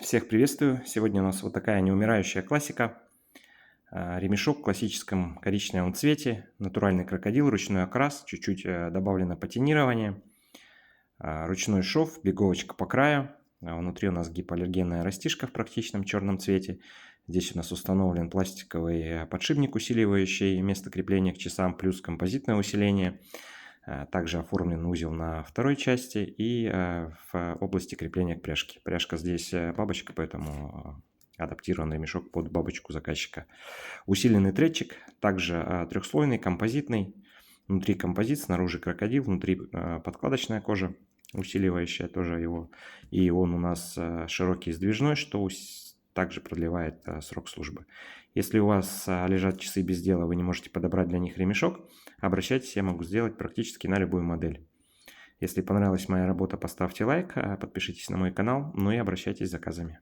Всех приветствую! Сегодня у нас вот такая неумирающая классика. Ремешок в классическом коричневом цвете, натуральный крокодил, ручной окрас, чуть-чуть добавлено патинирование, ручной шов, беговочка по краю. Внутри у нас гипоаллергенная растишка в практичном черном цвете. Здесь у нас установлен пластиковый подшипник, усиливающий место крепления к часам, плюс композитное усиление. Также оформлен узел на второй части и в области крепления к пряжке. Пряжка здесь бабочка, поэтому адаптирован ремешок под бабочку заказчика. Усиленный третчик, также трехслойный, композитный. Внутри композит, снаружи крокодил, внутри подкладочная кожа, усиливающая тоже его. И он у нас широкий и сдвижной, что также продлевает срок службы. Если у вас лежат часы без дела, вы не можете подобрать для них ремешок, обращайтесь, я могу сделать практически на любую модель. Если понравилась моя работа, поставьте лайк, подпишитесь на мой канал, ну и обращайтесь с заказами.